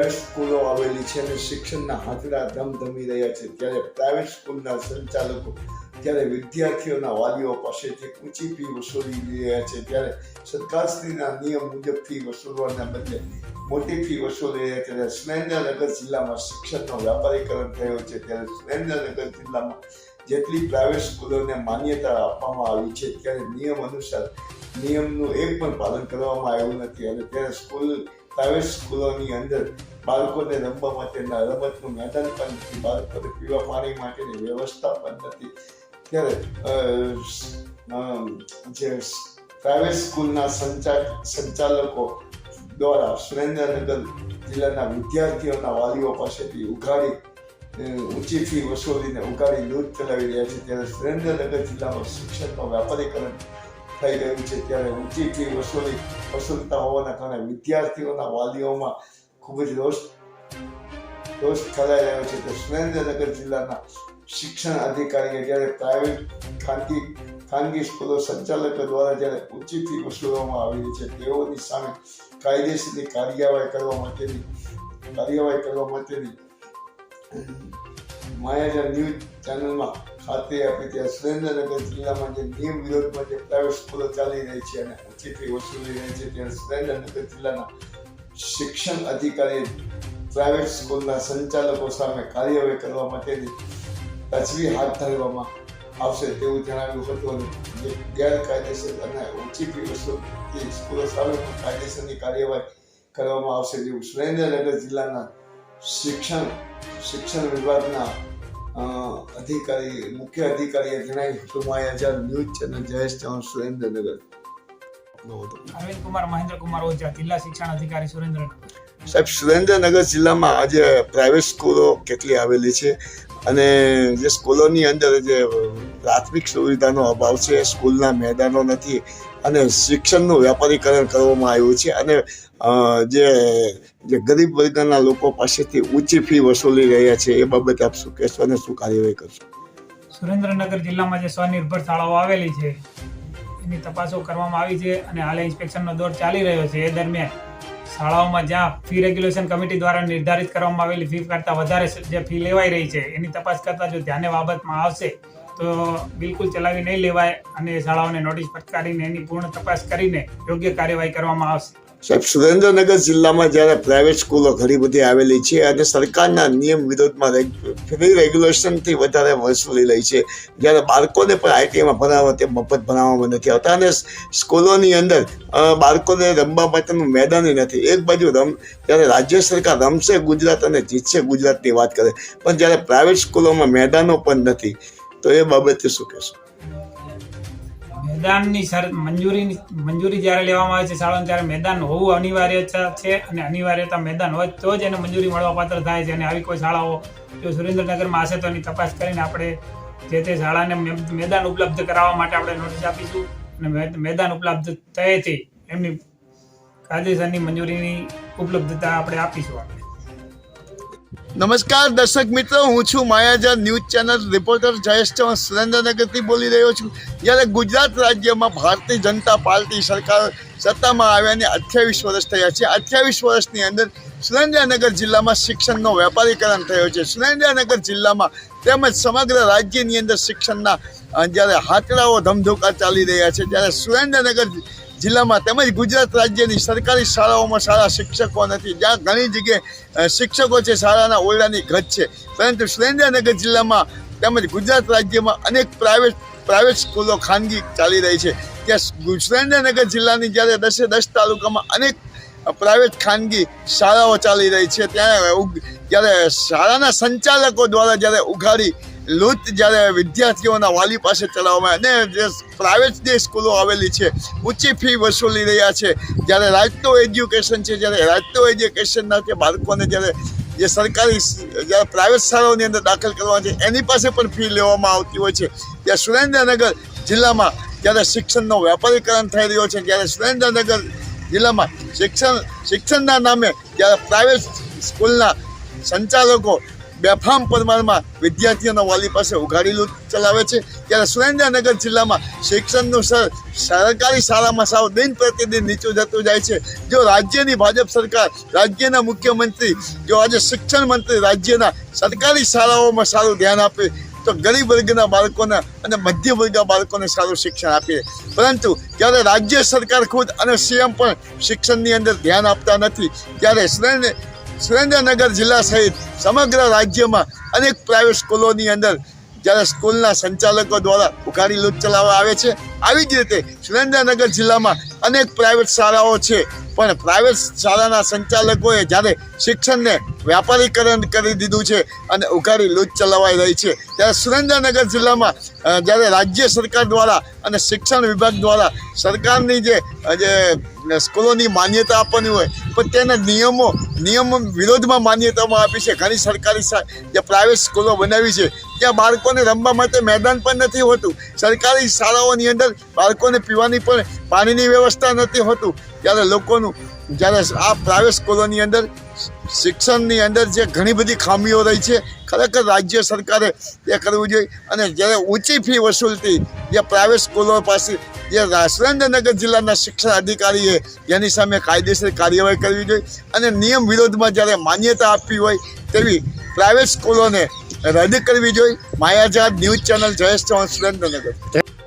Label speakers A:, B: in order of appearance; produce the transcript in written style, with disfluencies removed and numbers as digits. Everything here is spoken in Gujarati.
A: પ્રાઇવેટ સ્કૂલો આવેલી છે અને શિક્ષણના હાથડા ધમધમી રહ્યા છે, ત્યારે પ્રાઇવેટ સ્કૂલના સંચાલકો ત્યારે વિદ્યાર્થીઓના વાલીઓ પાસેથી ઊંચી ફી વસૂલી રહ્યા છે, ત્યારે સરકારશ્રીના નિયમ મુજબ ફી વસૂલવાના બદલે મોટી ફી વસૂલી રહ્યા છે. ત્યારે સુરેન્દ્રનગર જિલ્લામાં શિક્ષણનો વ્યાપારીકરણ થયો છે, ત્યારે સુરેન્દ્રનગર જિલ્લામાં જેટલી પ્રાઇવેટ સ્કૂલોને માન્યતા આપવામાં આવી છે ત્યારે નિયમ અનુસાર નિયમનું એક પણ પાલન કરવામાં આવ્યું નથી. અને ત્યારે પ્રાઇવેટ સ્કૂલોની અંદર બાળકોને રમવા માટેના રમતનું મેદાન પણ નથી, બાળકોને પીવા પાણી માટેની વ્યવસ્થા પણ નથી. ત્યારે જે પ્રાઇવેટ સ્કૂલના સંચાલકો દ્વારા સુરેન્દ્રનગર જિલ્લાના વિદ્યાર્થીઓના વાલીઓ પાસેથી ઊંચી ફી વસૂલીને ઉઘાડી લૂંટ ચલાવી રહ્યા છે. ત્યારે સુરેન્દ્રનગર જિલ્લામાં શિક્ષણનું વ્યાપારીકરણ થઈ ગયું છે, ત્યારે ઊંચી ફી વસૂલતા હોવાના કારણે વિદ્યાર્થીઓના વાલીઓમાં ખૂબ જ રોષ ફેલાઈ રહ્યો છે. તો સુરેન્દ્રનગર જિલ્લાના શિક્ષણ અધિકારીએ જ્યારે પ્રાઇવેટ ખાનગી સ્કૂલો સંચાલકો દ્વારા જ્યારે ઊંચી ફી વસૂલવામાં આવી છે તેઓની સામે કાયદેસરની કાર્યવાહી કરવા માટેની માયાજાળ ન્યૂઝ ચેનલમાં ખાતરી આપી. ત્યાં સુરેન્દ્રનગર જિલ્લામાં જે નિયમ વિરોધમાં જે પ્રાઇવેટ સ્કૂલો ચાલી રહી છે અને ઊંચી ફી વસૂલી રહી છે, ત્યારે સુરેન્દ્રનગર જિલ્લાના શિક્ષણ અધિકારીએ પ્રાઇવેટ સ્કૂલના સંચાલકો સામે કાર્યવાહી કરવા માટેની તજવીજ હાથ ધરવામાં આવશે તેવું જણાવ્યું હતું. અને જે ગેરકાયદેસર અને ઊંચી ફી વસૂલતી સ્કૂલો સામે પણ કાયદેસરની કાર્યવાહી કરવામાં આવશે તેવું સુરેન્દ્રનગર જિલ્લાના શિક્ષણ વિભાગના મુખ્ય અધિકારીએ જણાવ્યું હતું. માયાજાળ ન્યૂઝ ચેનલ જયેશ ચૌહાણ, સુરેન્દ્રનગર.
B: અરવિંદ કુમાર મહેન્દ્ર કુમાર ઓઝા, જિલ્લા શિક્ષણ અધિકારી સુરેન્દ્રનગર.
A: સાહેબ, સુરેન્દ્રનગર જિલ્લામાં આજે પ્રાઇવેટ સ્કૂલો કેટલી આવેલી છે અને જે સ્કૂલોની અંદર જે પ્રાથમિક સુવિધાનો અભાવ છે, સ્કૂલના મેદાનો નથી અને શિક્ષણનું વ્યાપારીકરણ કરવામાં આવ્યું છે અને જે ગરીબ વર્ગના લોકો પાસેથી ઊંચી ફી વસૂલી રહ્યા છે એ બાબતે આપ શું કહેશો અને શું કાર્યવાહી કરશો?
B: સુરેન્દ્રનગર જિલ્લામાં જે સ્વનિર્ભર શાળાઓ આવેલી છે એની તપાસો કરવામાં આવી છે અને હાલ ઇન્સ્પેક્શનનો દોર ચાલી રહ્યો છે. એ દરમિયાન શાળાઓમાં જ્યાં ફી રેગ્યુલેશન કમિટી દ્વારા નિર્ધારિત કરવામાં આવેલી ફી કરતાં વધારે જે ફી લેવાઈ રહી છે એની તપાસ કરતાં જો ધ્યાને બાબતમાં આવશે તો બિલકુલ ચલાવી નહીં લેવાય અને શાળાઓને નોટિસ ફટકારીને એની પૂર્ણ તપાસ કરીને યોગ્ય કાર્યવાહી કરવામાં આવશે.
A: સાહેબ, સુરેન્દ્રનગર જિલ્લામાં જ્યારે પ્રાઇવેટ સ્કૂલો ઘણી બધી આવેલી છે અને સરકારના નિયમ વિરોધમાં ફી રેગ્યુલેશનથી વધારે વસૂલી રહી છે, જ્યારે બાળકોને પણ આઈટીઆઈમાં ભણાવવા તે મફત ભણાવવામાં નથી આવતા અને સ્કૂલોની અંદર બાળકોને રમવા માટેનું મેદાન નથી. એક બાજુ જ્યારે રાજ્ય સરકાર રમશે ગુજરાત અને જીતશે ગુજરાતની વાત કરે, પણ જ્યારે પ્રાઇવેટ સ્કૂલોમાં મેદાનો પણ નથી, તો એ બાબતે શું કહેશો?
B: મેદાનની મંજૂરી જ્યારે લેવામાં આવે છે શાળાને ત્યારે મેદાન હોવું અનિવાર્ય છે અને અનિવાર્યતા મેદાન હોય તો જ એને મંજૂરી મળવા પાત્ર થાય છે. અને આવી કોઈ શાળાઓ જો સુરેન્દ્રનગરમાં હશે તો એની તપાસ કરીને આપણે જે તે શાળાને મેદાન ઉપલબ્ધ કરાવવા માટે આપણે નોટિસ આપીશું અને મેદાન ઉપલબ્ધ થયેથી એમની કાયદેસરની મંજૂરીની ઉપલબ્ધતા આપણે આપીશું.
A: નમસ્કાર દર્શક મિત્રો, હું છું Mayajaal news channel reporter Jayesh Chauhan, સુરેન્દ્રનગરથી બોલી રહ્યો છું. જ્યારે ગુજરાત રાજ્યમાં ભારતીય જનતા પાર્ટી સરકાર સત્તામાં આવ્યાને 28 વર્ષ થયા છે. 28 વર્ષની અંદર સુરેન્દ્રનગર જિલ્લામાં શિક્ષણનો વ્યાપારીકરણ થયો છે. સુરેન્દ્રનગર જિલ્લામાં તેમજ સમગ્ર રાજ્યની અંદર શિક્ષણના જ્યારે હાથડાઓ ધમધોકા ચાલી રહ્યા છે, ત્યારે સુરેન્દ્રનગર જિલ્લામાં તેમજ ગુજરાત રાજ્યની સરકારી શાળાઓમાં સારા શિક્ષકો નથી. જ્યાં ઘણી જગ્યાએ શિક્ષકો છે શાળાના ઓરડાની ઘટ છે, પરંતુ સુરેન્દ્રનગર જિલ્લામાં તેમજ ગુજરાત રાજ્યમાં અનેક પ્રાઇવેટ સ્કૂલો ખાનગી ચાલી રહી છે. ત્યાં સુરેન્દ્રનગર જિલ્લાની જ્યારે 10 તાલુકામાં અનેક પ્રાઇવેટ ખાનગી શાળાઓ ચાલી રહી છે, ત્યાં જ્યારે શાળાના સંચાલકો દ્વારા જ્યારે ઉઘાડી લૂંટ જ્યારે વિદ્યાર્થીઓના વાલી પાસે ચલાવવામાં અને જે પ્રાઇવેટ જે સ્કૂલો આવેલી છે ઊંચી ફી વસૂલી રહ્યા છે, જ્યારે રાજતો એજ્યુકેશન છે, જ્યારે રાજતો એજ્યુકેશનના કે બાળકોને જ્યારે જે સરકારી જ્યારે પ્રાઇવેટ શાળાઓની અંદર દાખલ કરવા છે એની પાસે પણ ફી લેવામાં આવતી હોય છે. ત્યાં સુરેન્દ્રનગર જિલ્લામાં જ્યારે શિક્ષણનો વ્યાપારીકરણ થઈ રહ્યો છે, ત્યારે સુરેન્દ્રનગર જિલ્લામાં શિક્ષણના નામે જ્યારે પ્રાઇવેટ સ્કૂલના સંચાલકો બેફામ પ્રમાણમાં વિદ્યાર્થીઓના વાલી પાસે ઉઘાડી લૂંટ ચલાવે છે, ત્યારે સુરેન્દ્રનગર જિલ્લામાં શિક્ષણનું સ્તર સરકારી શાળામાં સાવ દિન પ્રતિદિન નીચું જતું જાય છે. જો રાજ્યની ભાજપ સરકાર, રાજ્યના મુખ્યમંત્રી જો આજે શિક્ષણ મંત્રી રાજ્યના સરકારી શાળાઓમાં સારું ધ્યાન આપે તો ગરીબ વર્ગના બાળકોને અને મધ્ય વર્ગના બાળકોને સારું શિક્ષણ આપીએ, પરંતુ જ્યારે રાજ્ય સરકાર ખુદ અને સીએમ પણ શિક્ષણની અંદર ધ્યાન આપતા નથી, ત્યારે સુરેન્દ્રનગર જિલ્લા સહિત સમગ્ર રાજ્યમાં અનેક પ્રાઇવેટ સ્કૂલોની અંદર જ્યારે સ્કૂલના સંચાલકો દ્વારા ઉઘાડી લૂંટ ચલાવવામાં આવે છે. આવી જ રીતે સુરેન્દ્રનગર જિલ્લામાં અનેક પ્રાઇવેટ શાળાઓ છે, પણ પ્રાઇવેટ શાળાના સંચાલકોએ જ્યારે શિક્ષણને વ્યાપારીકરણ કરી દીધું છે અને ઉઘાડી લૂંટ ચલાવાઈ રહી છે, ત્યારે સુરેન્દ્રનગર જિલ્લામાં જ્યારે રાજ્ય સરકાર દ્વારા અને શિક્ષણ વિભાગ દ્વારા સરકારની જે સ્કૂલોની માન્યતા આપવાની હોય પણ તેના નિયમો વિરોધમાં માન્યતામાં આપી છે. ઘણી સરકારી જે પ્રાઇવેટ સ્કૂલો બનાવી છે ત્યાં બાળકોને રમવા માટે મેદાન પણ નથી હોતું. સરકારી શાળાઓની અંદર બાળકોને પીવાની પણ પાણીની વ્યવસ્થા નથી હોતું. જ્યારે આ પ્રાઇવેટ સ્કૂલોની અંદર શિક્ષણની અંદર જે ઘણી બધી ખામીઓ રહી છે, ખરેખર રાજ્ય સરકારે એ કરવું જોઈએ. અને જ્યારે ઊંચી ફી વસૂલતી જે પ્રાઇવેટ સ્કૂલો પાસે જે સુરેન્દ્રનગર જિલ્લાના શિક્ષણ અધિકારીએ જેની સામે કાયદેસર કાર્યવાહી કરવી જોઈએ અને નિયમ વિરોધમાં જ્યારે માન્યતા આપવી હોય તેવી પ્રાઇવેટ સ્કૂલોને રદ કરવી જોઈએ. માયાજાત ન્યૂઝ ચેનલ, જયેશ ચૌહાણ, સુરેન્દ્રનગર.